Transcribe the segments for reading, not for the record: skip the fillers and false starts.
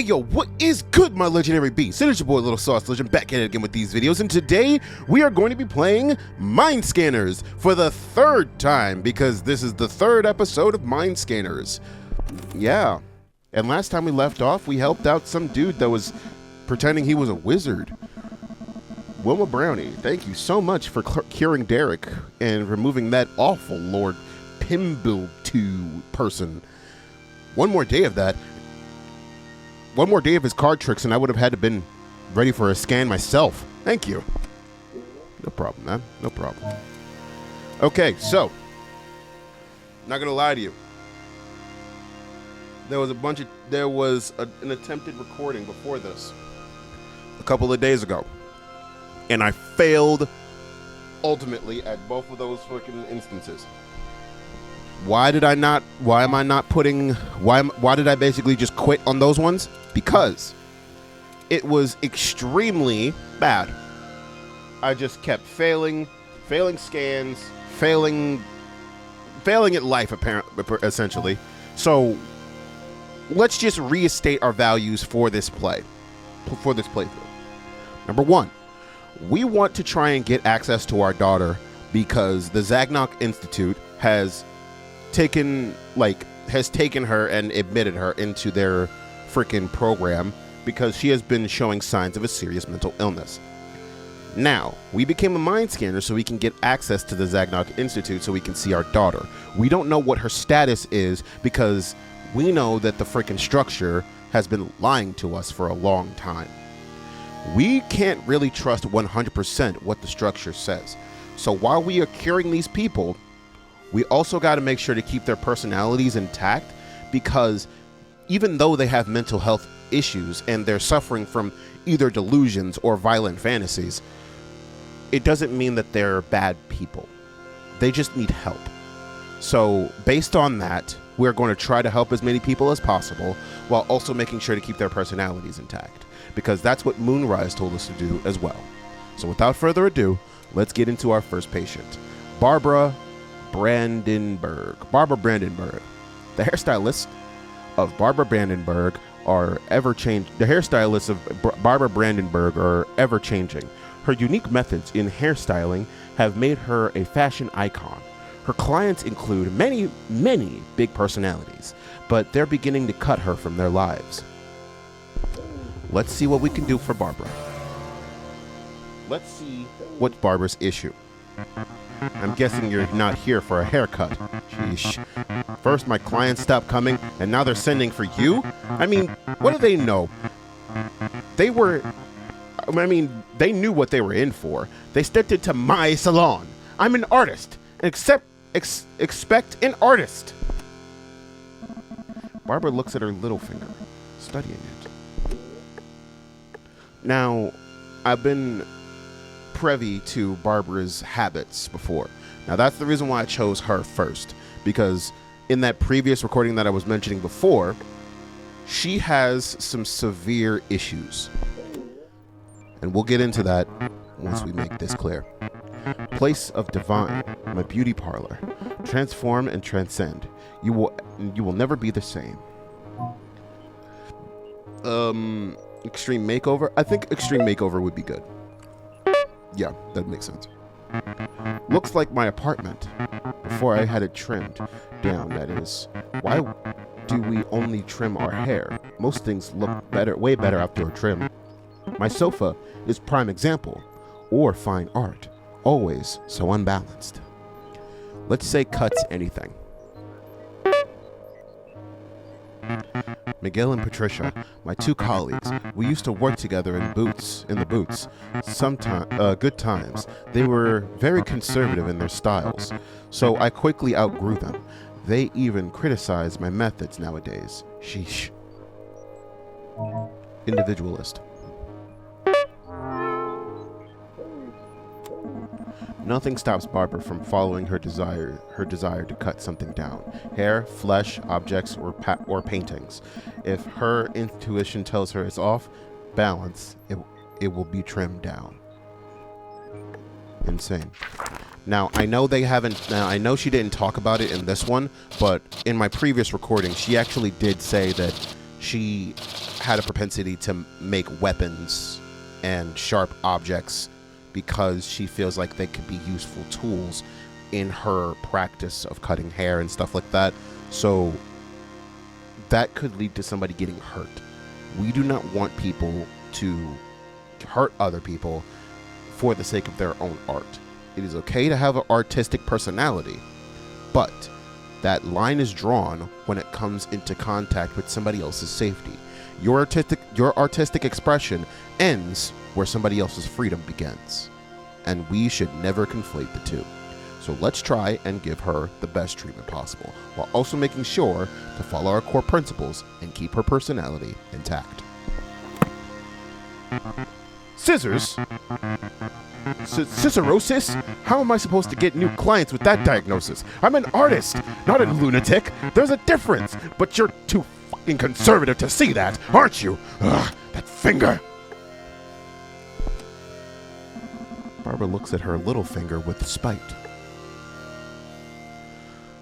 yo, what is good, my legendary beasts? It is your boy LilSauceLegend back at it again with these videos, and today we are going to be playing Mind Scanners for the third time, because this is the third episode of Mind Scanners. Yeah, and last time we left off, we helped out some dude that was pretending he was a wizard. Wilma Brownie, thank you so much for curing Derek and removing that awful Lord Pimble-2 person. One more day of that. One more day of his card tricks and I would have had to been ready for a scan myself. Thank you. No problem, man. No problem. Okay, so. Not gonna lie to you. There was an attempted recording before this. A couple of days ago. And I failed ultimately at both of those freaking instances. Why did I basically just quit on those ones? Because it was extremely bad. I just kept failing scans, failing at life, essentially. So let's just restate our values for this playthrough. Number one, we want to try and get access to our daughter because the Zagnok Institute has taken her and admitted her into their freaking program because she has been showing signs of a serious mental illness. Now, we became a mind scanner so we can get access to the Zagnok Institute so we can see our daughter. We don't know what her status is because we know that the freaking structure has been lying to us for a long time. We can't really trust 100% what the structure says. So while we are curing these people, we also got to make sure to keep their personalities intact, because even though they have mental health issues and they're suffering from either delusions or violent fantasies, it doesn't mean that they're bad people. They just need help. So based on that, we're going to try to help as many people as possible while also making sure to keep their personalities intact, because that's what Moonrise told us to do as well. So without further ado, let's get into our first patient, Barbara Brandenburg. The hairstylists of Barbara Brandenburg are ever-changing. Her unique methods in hairstyling have made her a fashion icon. Her clients include many, many big personalities, but they're beginning to cut her from their lives. Let's see what we can do for Barbara. Let's see what's Barbara's issue. I'm guessing you're not here for a haircut. Sheesh. First my clients stopped coming, and now they're sending for you? I mean, what do they know? They knew what they were in for. They stepped into my salon. I'm an artist. Expect an artist. Barbara looks at her little finger, studying it. Now, I've been privy to Barbara's habits before. Now, that's the reason why I chose her first, because in that previous recording that I was mentioning before, she has some severe issues. And we'll get into that once we make this clear. Place of Divine, my beauty parlor. Transform and transcend. You will never be the same. Extreme makeover? I think extreme makeover would be good. Yeah, that makes sense. Looks like my apartment. Before I had it trimmed down, that is. Why do we only trim our hair? Most things look better, way better after a trim. My sofa is prime example. Or fine art. Always so unbalanced. Let's say cuts anything. Miguel and Patricia, my two colleagues, we used to work together in the boots. Sometimes, good times. They were very conservative in their styles, so I quickly outgrew them. They even criticize my methods nowadays. Sheesh. Individualist. Nothing stops Barbara from following her desire to cut something down. Hair, flesh, objects, or paintings. If her intuition tells her it's off balance, it will be trimmed down. Insane. Now, I know I know she didn't talk about it in this one, but in my previous recording, she actually did say that she had a propensity to make weapons and sharp objects because she feels like they could be useful tools in her practice of cutting hair and stuff like that. So that could lead to somebody getting hurt. We do not want people to hurt other people for the sake of their own art. It is okay to have an artistic personality, but that line is drawn when it comes into contact with somebody else's safety. Your artistic expression ends where somebody else's freedom begins, and we should never conflate the two. So let's try and give her the best treatment possible, while also making sure to follow our core principles and keep her personality intact. Scissors? Scissosis? How am I supposed to get new clients with that diagnosis? I'm an artist, not a lunatic. There's a difference, but you're too fucking conservative to see that, aren't you? Ugh, that finger. Barbara looks at her little finger with spite.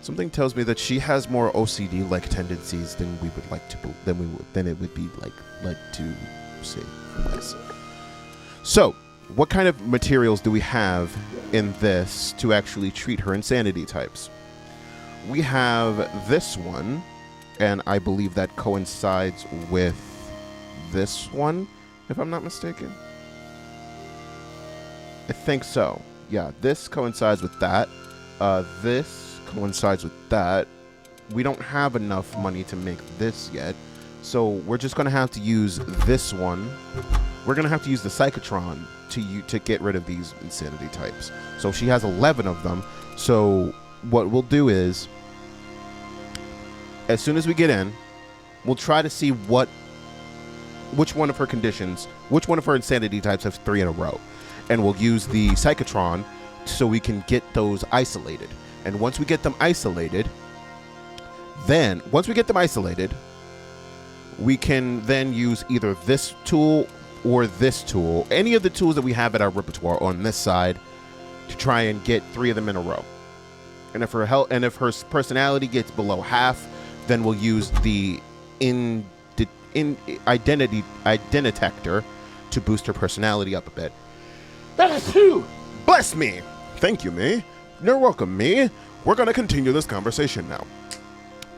Something tells me that she has more OCD-like tendencies than we would like to than it would be like to see from this. So, what kind of materials do we have in this to actually treat her insanity types? We have this one, and I believe that coincides with this one, if I'm not mistaken. I think so. Yeah, this coincides with that. This coincides with that. We don't have enough money to make this yet, so we're just going to have to use this one. We're going to have to use the Psychotron to get rid of these insanity types. So she has 11 of them. So what we'll do is, as soon as we get in, we'll try to see which one of her conditions, which one of her insanity types has 3 in a row. And we'll use the Psychotron so we can get those isolated. And once we get them isolated, we can then use either this tool or this tool, any of the tools that we have at our repertoire on this side, to try and get 3 of them in a row. And if her personality gets below half, then we'll use the identitector to boost her personality up a bit. Bless me. Thank you, me. You're welcome, me. We're going to continue this conversation now.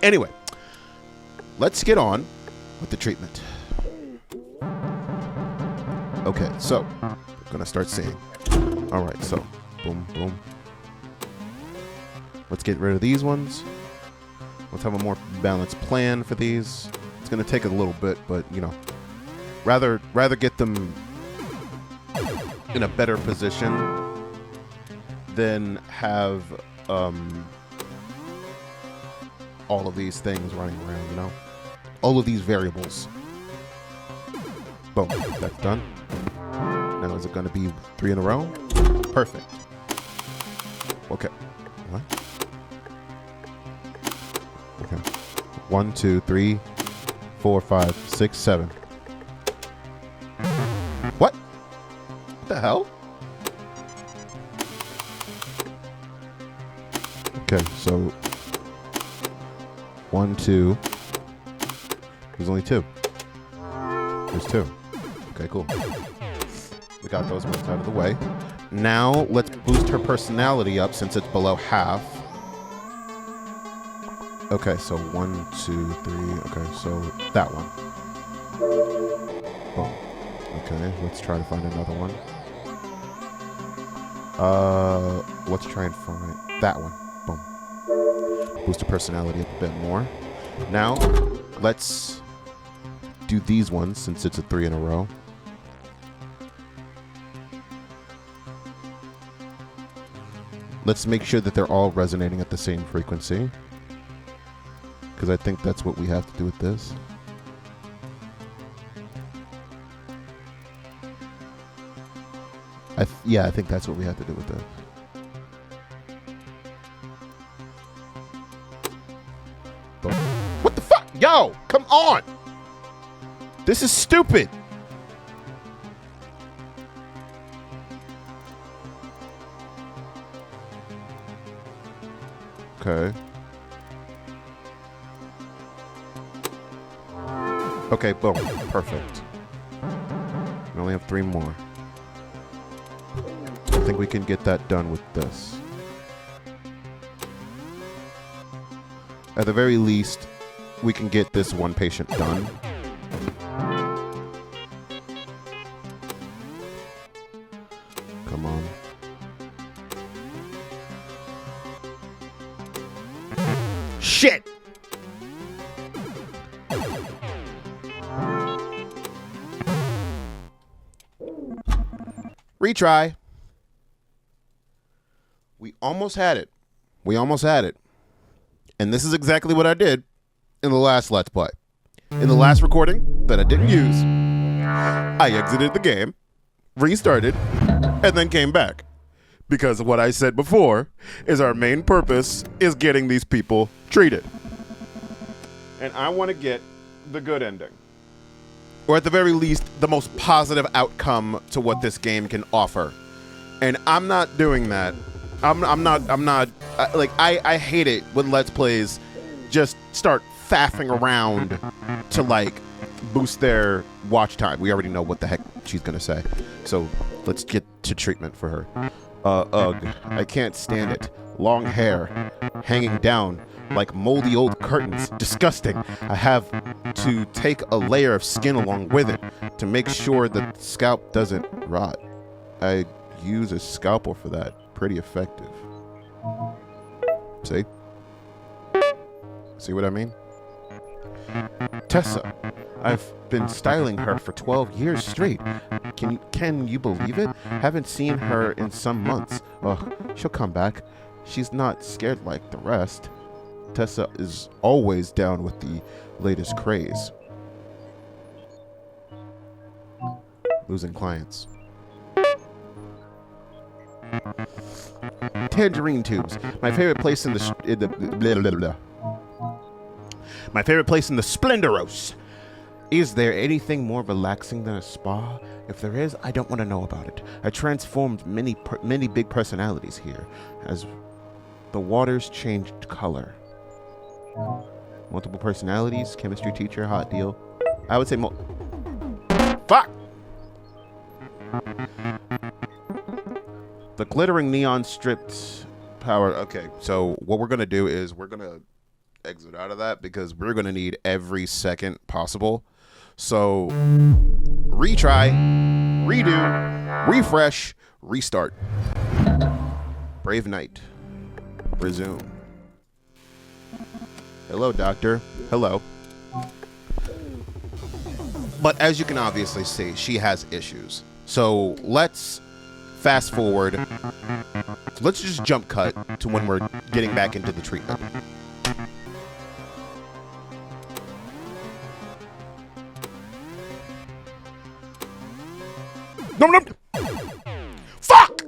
Anyway, let's get on with the treatment. Okay, so I'm going to start seeing. All right, so boom, boom. Let's get rid of these ones. Let's have a more balanced plan for these. It's going to take a little bit, but, you know, rather get them in a better position than have all of these things running around, you know? All of these variables. Boom, that's done. Now is it going to be 3 in a row? Perfect. Okay. What? Okay. 1, 2, 3, 4, 5, 6, 7. What? What the hell? Okay, so 1, 2. There's only 2. There's 2. Okay, cool. We got those ones out of the way. Now let's boost her personality up since it's below half. Okay, so 1, 2, 3. Okay, so that one. Boom. Okay, let's try to find another one. Let's try and find that one. Boom. Boost her personality up a bit more. Now, let's do these ones since it's a 3 in a row. Let's make sure that they're all resonating at the same frequency, because I think that's what we have to do with this. I think that's what we have to do with this. Boom. What the fuck? Yo, come on! This is stupid! Okay. Okay, boom. Perfect. We only have 3 more. I think we can get that done with this. At the very least, we can get this one patient done. Come on. Shit! Retry. We almost had it. We almost had it. And this is exactly what I did in the last Let's Play. In the last recording that I didn't use, I exited the game, restarted, and then came back. Because what I said before is our main purpose is getting these people treated. And I want to get the good ending. Or at the very least, the most positive outcome to what this game can offer. And I'm not doing that. I hate it when Let's Plays just start faffing around to, like, boost their watch time. We already know what the heck she's going to say. So let's get to treatment for her. Ugh, I can't stand it. Long hair, hanging down like moldy old curtains. Disgusting. I have to take a layer of skin along with it to make sure the scalp doesn't rot. I use a scalpel for that. Pretty effective. See? See what I mean? Tessa. I've been styling her for 12 years straight. Can you believe it? Haven't seen her in some months. Ugh, she'll come back. She's not scared like the rest. Tessa is always down with the latest craze. Losing clients. Tangerine tubes. My favorite place in the My favorite place in the Splendoros. Is there anything more relaxing than a spa? If there is, I don't want to know about it. I transformed many big personalities here as the waters changed color. Multiple personalities, chemistry teacher, hot deal. I would say Fuck! The glittering neon stripped power. Okay, so what we're going to do is we're going to exit out of that because we're going to need every second possible. So retry, redo, refresh, restart. Brave Knight. Resume. Hello, doctor. Hello. But as you can obviously see, she has issues. So let's fast forward. Let's just jump cut to when we're getting back into the treatment. No. Fuck!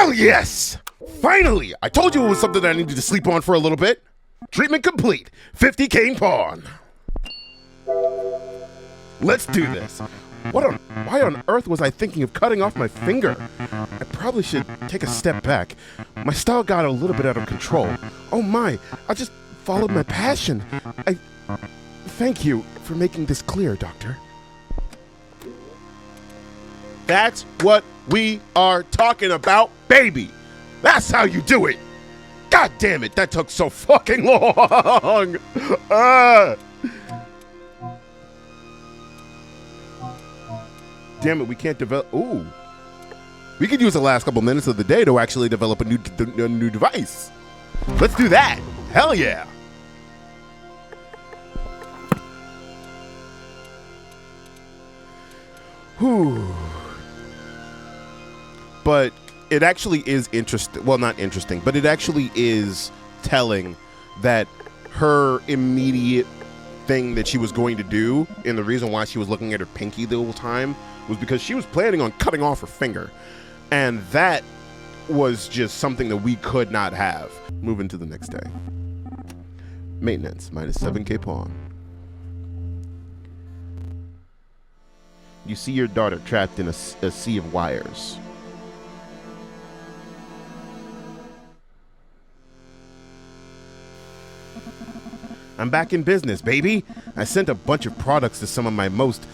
Hell yes! Finally! I told you it was something that I needed to sleep on for a little bit. Treatment complete. 50 cane pawn. Let's do this. Why on earth was I thinking of cutting off my finger? I probably should take a step back. My style got a little bit out of control. Oh my, I just followed my passion. Thank you for making this clear, Doctor. That's what we are talking about, baby. That's how you do it. God damn it, that took so fucking long. Damn it, we can't develop. Ooh. We could use the last couple minutes of the day to actually develop a new device. Let's do that. Hell yeah. Whew. But it actually is interesting. Well, not interesting, but it actually is telling that her immediate thing that she was going to do, and the reason why she was looking at her pinky the whole time, was because she was planning on cutting off her finger. And that was just something that we could not have. Moving to the next day. Maintenance, minus 7k pawn. You see your daughter trapped in a sea of wires. I'm back in business, baby. I sent a bunch of products to some of my most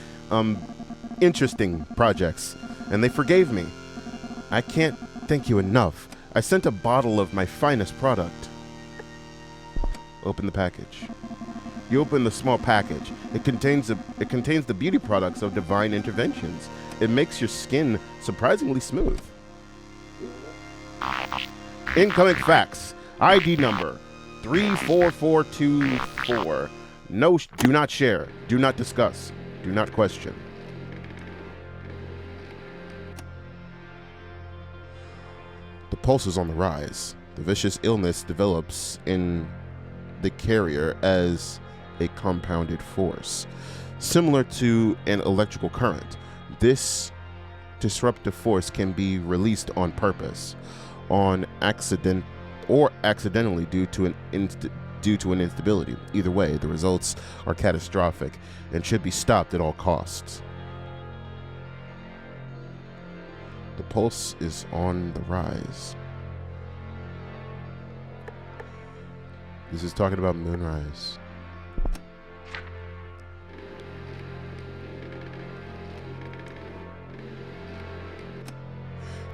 interesting projects, and they forgave me. I can't thank you enough. I sent a bottle of my finest product. Open the package. You open the small package. It contains the beauty products of Divine Interventions. It makes your skin surprisingly smooth. Incoming facts. ID number 34424. No, do not share. Do not discuss. Do not question. The pulse is on the rise. The vicious illness develops in the carrier as a compounded force, similar to an electrical current. This disruptive force can be released on purpose, on accident, or accidentally due to an instability. Either way, the results are catastrophic and should be stopped at all costs. The pulse is on the rise. This is talking about Moonrise.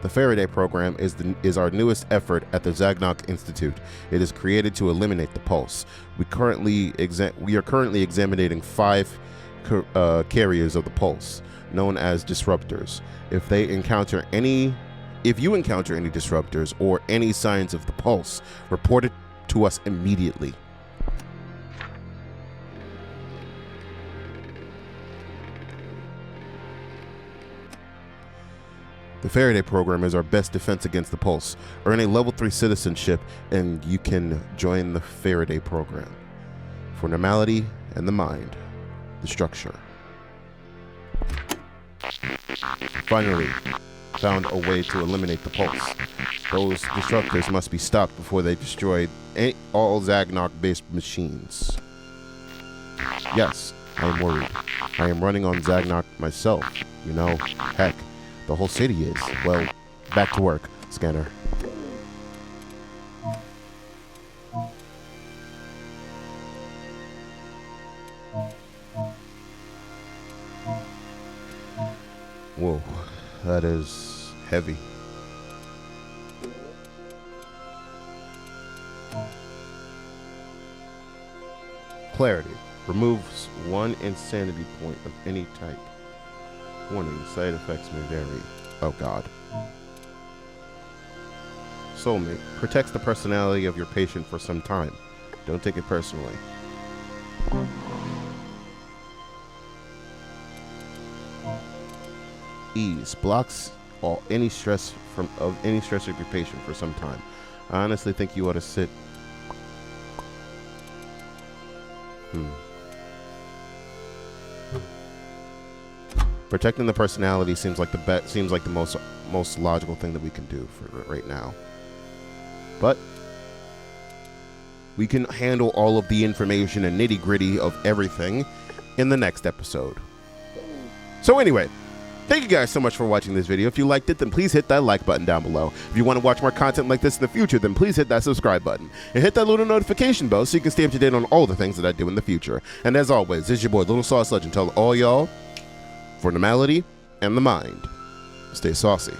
The Faraday program is our newest effort at the Zagnok Institute. It is created to eliminate the pulse. We are currently examining 5 carriers of the pulse, known as disruptors. If you encounter any disruptors or any signs of the pulse, report it to us immediately. The Faraday program is our best defense against the pulse. Earn a level 3 citizenship and you can join the Faraday program. For normality and the mind, the structure. Finally, found a way to eliminate the pulse. Those disruptors must be stopped before they destroy all Zagnok-based machines. Yes, I am worried. I am running on Zagnok myself. You know, heck, the whole city is. Well, back to work, Scanner. Whoa, that is heavy. Clarity. Removes 1 insanity point of any type. Warning, side effects may vary. Oh god. Soulmate. Protects the personality of your patient for some time. Don't take it personally. Ease. Blocks any stress of your patient for some time. I honestly think you ought to sit. Protecting the personality seems like the most logical thing that we can do for right now. But we can handle all of the information and nitty-gritty of everything in the next episode. So anyway, thank you guys so much for watching this video. If you liked it, then please hit that like button down below. If you want to watch more content like this in the future, then please hit that subscribe button. And hit that little notification bell so you can stay up to date on all the things that I do in the future. And as always, this is your boy, LilSauceLegend. Tell all y'all, for the melody and the mind, stay saucy.